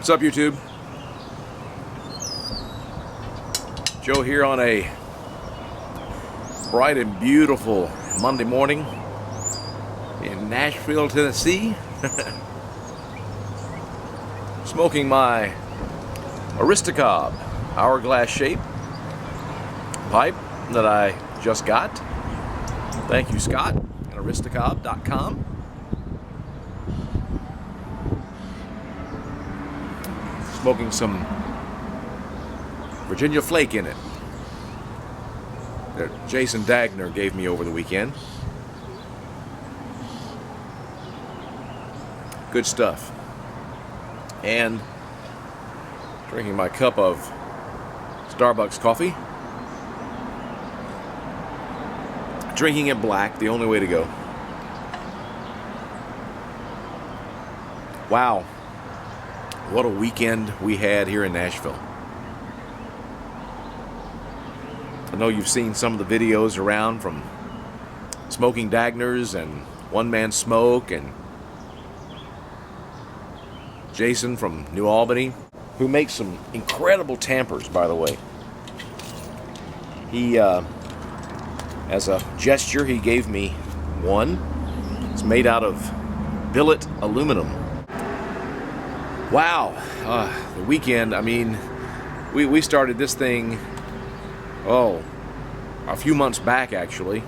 What's up, YouTube? Joe here on a bright and beautiful Monday morning in Nashville, Tennessee. Smoking my Aristocob hourglass shape pipe that I just got. Thank you, Scott, at Aristocob.com. Smoking some Virginia Flake in it that Jason Dagner gave me over the weekend. Good stuff. And drinking my cup of Starbucks coffee. Drinking it black, the only way to go. Wow. What a weekend we had here in Nashville. I know you've seen some of the videos around from SmokingDagners and OneManSmoke and Jason from New Albany, who makes some incredible tampers, by the way. He, as a gesture, he gave me one. It's made out of billet aluminum. Wow, the weekend, I mean, we started this thing, a few months back actually,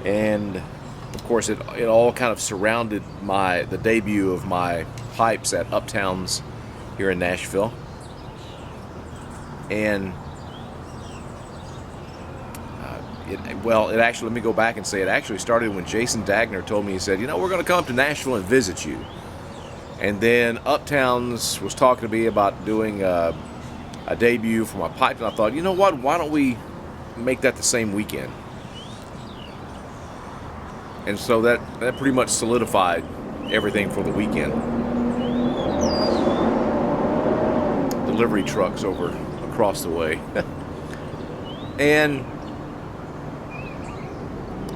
and of course it all kind of surrounded the debut of my pipes at UPtown's here in Nashville. And it actually, let me go back and say, it actually started when Jason Dagner told me, he said, you know, we're going to come up to Nashville and visit you. And then UPtown's was talking to me about doing a debut for my pipe, and I thought, you know what, why don't we make that the same weekend? And so that pretty much solidified everything for the weekend. Delivery trucks over across the way. And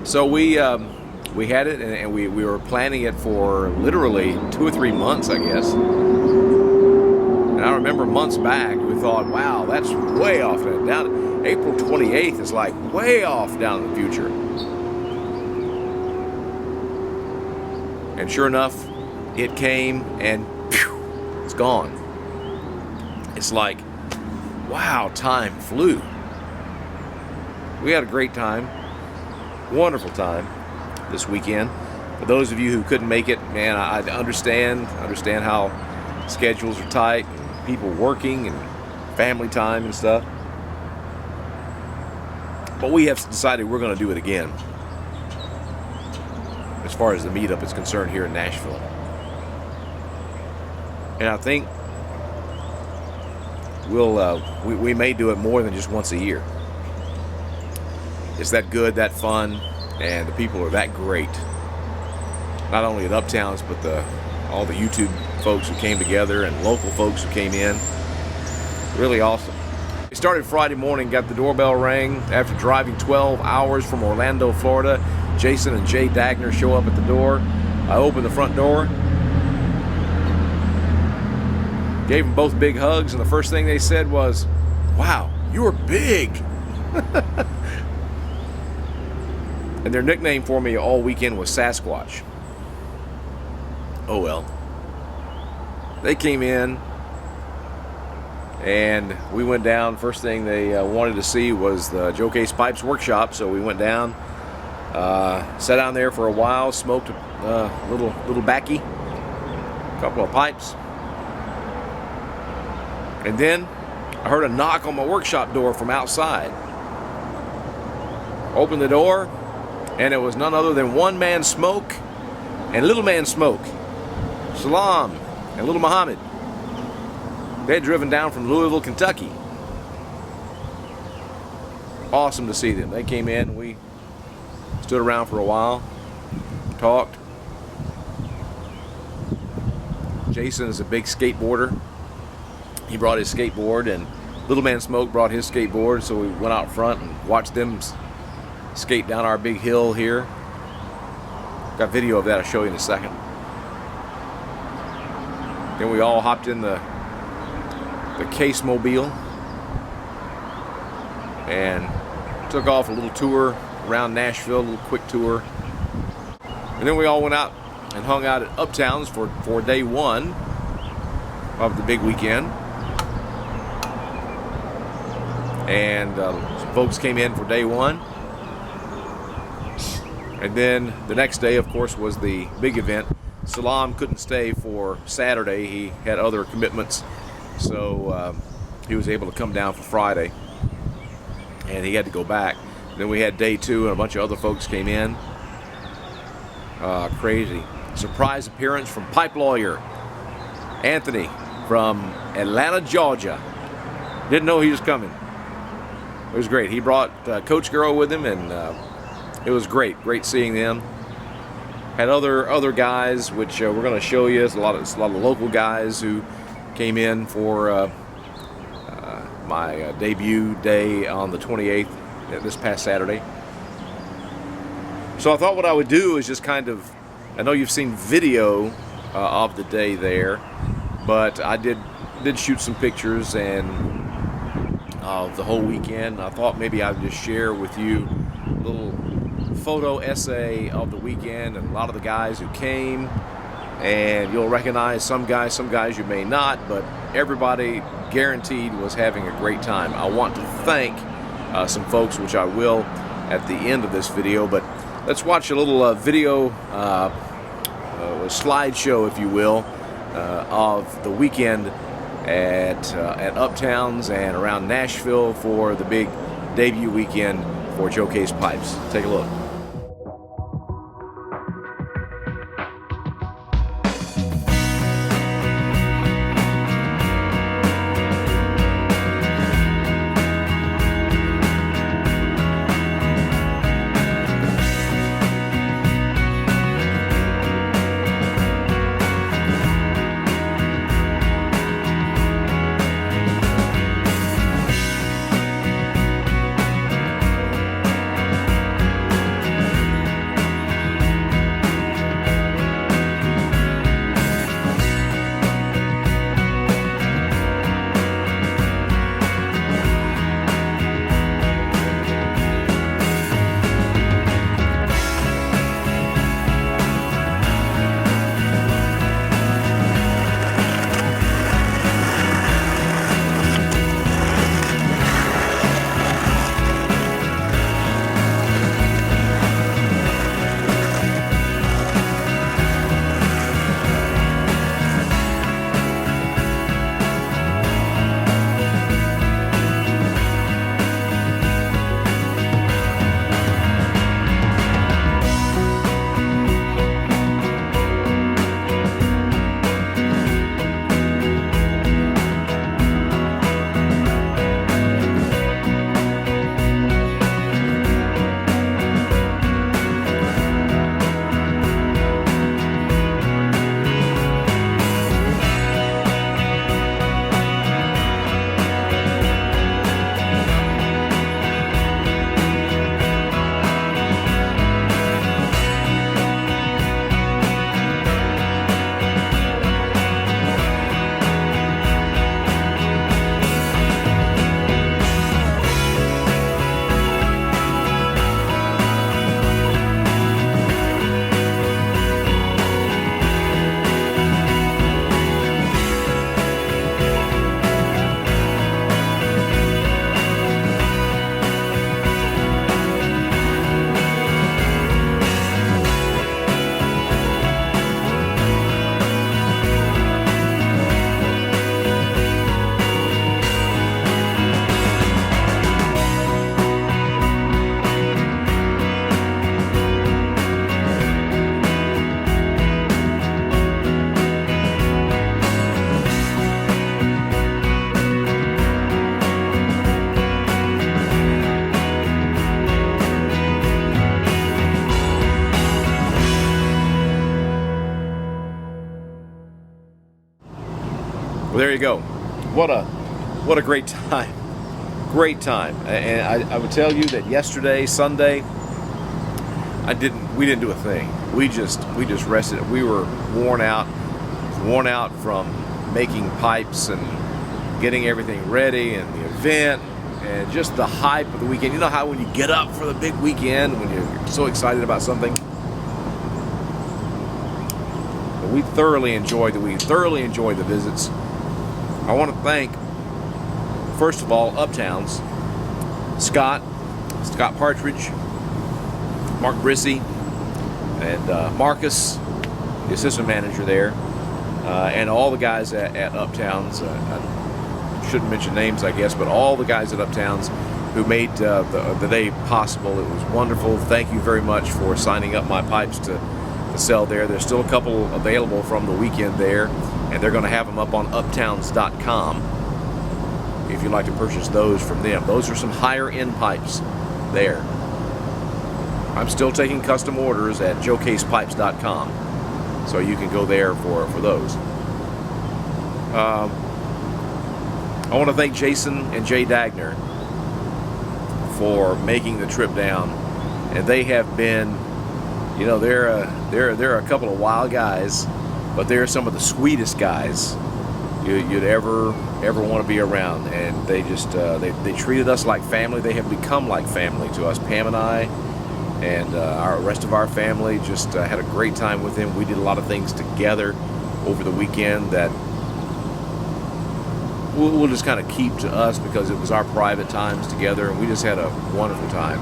so we had it, and we were planning it for literally 2 or 3 months, I guess. And I remember months back, we thought, wow, that's way off. Down April 28th is like way off down in the future. And sure enough, it came, and phew, it's gone. It's like, wow, time flew. We had a great time, wonderful time this weekend. For those of you who couldn't make it, man, I understand how schedules are tight, and people working and family time and stuff. But we have decided we're going to do it again, as far as the meetup is concerned here in Nashville. And I think we may do it more than just once a year. It's that good, that fun, and the people are that great. Not only at UPtown's, but all the YouTube folks who came together and local folks who came in. Really awesome. We started Friday morning, got the doorbell rang. After driving 12 hours from Orlando, Florida, Jason and Jay Dagner show up at the door. I opened the front door, gave them both big hugs, and the first thing they said was, wow, you're big. And their nickname for me all weekend was Sasquatch. Oh well. They came in, and we went down. First thing they wanted to see was the Joe Case Pipes workshop, so we went down, sat down there for a while, smoked a little backy, a couple of pipes, and then I heard a knock on my workshop door from outside. Opened the door, and it was none other than OneManSmoke and LittleManSmoke, Salam and Little Muhammad. They had driven down from Louisville, Kentucky. Awesome to see them. They came in, we stood around for a while, talked. Jason is a big skateboarder. He brought his skateboard, and LittleManSmoke brought his skateboard, so we went out front and watched them skate down our big hill here. Got video of that, I'll show you in a second. Then we all hopped in the Case Mobile and took off a little tour around Nashville, a little quick tour. And then we all went out and hung out at UPtown's for day one of the big weekend. And some folks came in for day one. And then the next day, of course, was the big event. Salam couldn't stay for Saturday. He had other commitments. So he was able to come down for Friday. And he had to go back. Then we had day two, and a bunch of other folks came in. Crazy. Surprise appearance from PipeLawyer. Anthony from Atlanta, Georgia. Didn't know he was coming. It was great. He brought Coach Girl with him, and it was great. Great seeing them. Had other guys, which we're going to show you. It's a lot of local guys who came in for my debut day on the 28th, this past Saturday. So I thought what I would do is just kind of, I know you've seen video of the day there, but I did shoot some pictures and of the whole weekend. I thought maybe I would just share with you a little photo essay of the weekend and a lot of the guys who came, and you'll recognize some guys you may not, but everybody guaranteed was having a great time. I want to thank some folks, which I will at the end of this video, but let's watch a little video, slideshow, if you will, of the weekend at UPtown's and around Nashville for the big debut weekend for Joe Case Pipes. Take a look. Well, there you go. What a great time. Great time. And I would tell you that yesterday, Sunday, we didn't do a thing. We just rested. We were worn out from making pipes and getting everything ready and the event and just the hype of the weekend. You know how when you get up for the big weekend, when you're so excited about something? But we thoroughly enjoyed the week, thoroughly enjoyed the visits. I want to thank, first of all, UPtowns, Scott Partridge, Mark Brissy, and Marcus, the assistant manager there, and all the guys at UPtowns. I shouldn't mention names, I guess, but all the guys at UPtowns who made the day possible. It was wonderful. Thank you very much for signing up my pipes to sell there. There's still a couple available from the weekend there, and they're going to have them up on uptowns.com if you'd like to purchase those from them. Those are some higher end pipes there. I'm still taking custom orders at joecasepipes.com, so you can go there for those. I want to thank Jason and Jay Dagner for making the trip down, and they have been, you know, they're a couple of wild guys, but they're some of the sweetest guys you'd ever want to be around, and they just they treated us like family. They have become like family to us. Pam and I and our rest of our family just had a great time with them. We did a lot of things together over the weekend that we'll just kind of keep to us because it was our private times together, and we just had a wonderful time.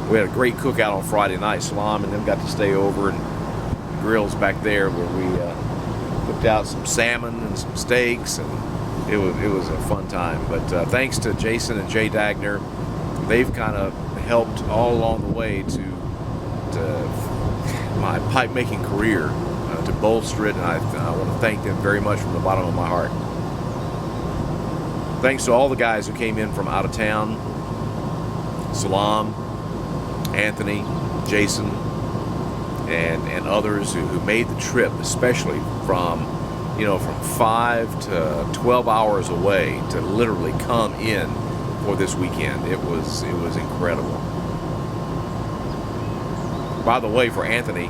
We had a great cookout on Friday night. Salam and them got to stay over, and the grill's back there where we cooked out some salmon and some steaks, and it was a fun time. But thanks to Jason and Jay Dagner, they've kind of helped all along the way to my pipe making career, to bolster it, and I want to thank them very much from the bottom of my heart. Thanks to all the guys who came in from out of town: Salam, Anthony, Jason, and others who made the trip, especially from 5 to 12 hours away to literally come in for this weekend. It was incredible. By the way, for Anthony,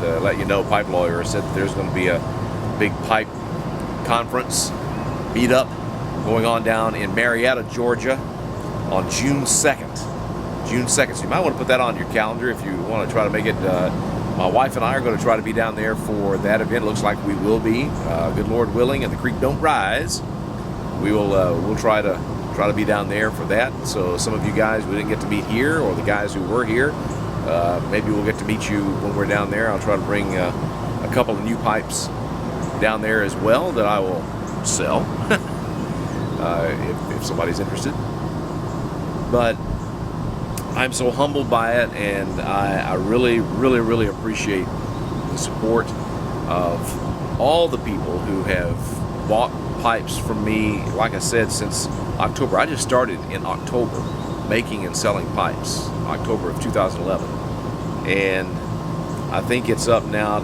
to let you know, PipeLawyer said that there's going to be a big pipe conference meetup going on down in Marietta, Georgia on June 2nd. June 2nd. So you might want to put that on your calendar if you want to try to make it. My wife and I are going to try to be down there for that event. It looks like we will be. Good Lord willing, and the creek don't rise. We'll try to be down there for that. So some of you guys we didn't get to meet here, or the guys who were here, maybe we'll get to meet you when we're down there. I'll try to bring a couple of new pipes down there as well that I will sell if somebody's interested. But I'm so humbled by it, and I really, really, really appreciate the support of all the people who have bought pipes from me, like I said, since October. I just started in October making and selling pipes, October of 2011. And I think it's up now,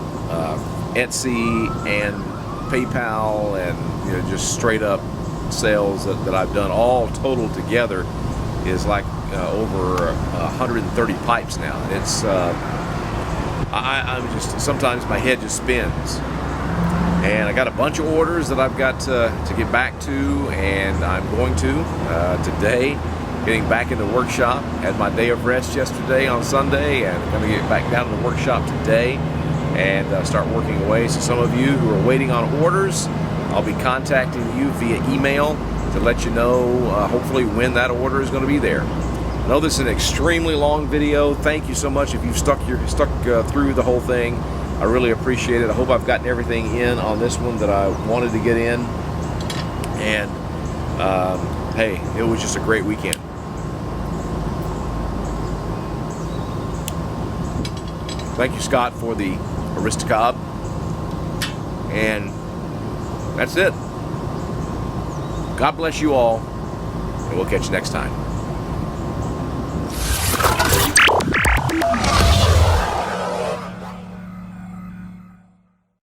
Etsy and PayPal and just straight up sales that I've done, all total together, is like over 130 pipes now. And it's I'm just, sometimes my head just spins, and I got a bunch of orders that I've got to get back to, and I'm going to today, getting back in the workshop. Had my day of rest yesterday on Sunday, and I'm going to get back down to the workshop today and start working away. So some of you who are waiting on orders, I'll be contacting you via email to let you know hopefully when that order is going to be there. I know this is an extremely long video. Thank you so much if you've stuck through the whole thing. I really appreciate it. I hope I've gotten everything in on this one that I wanted to get in. And hey, it was just a great weekend. Thank you, Scott, for the Aristocob. And that's it. God bless you all, and we'll catch you next time.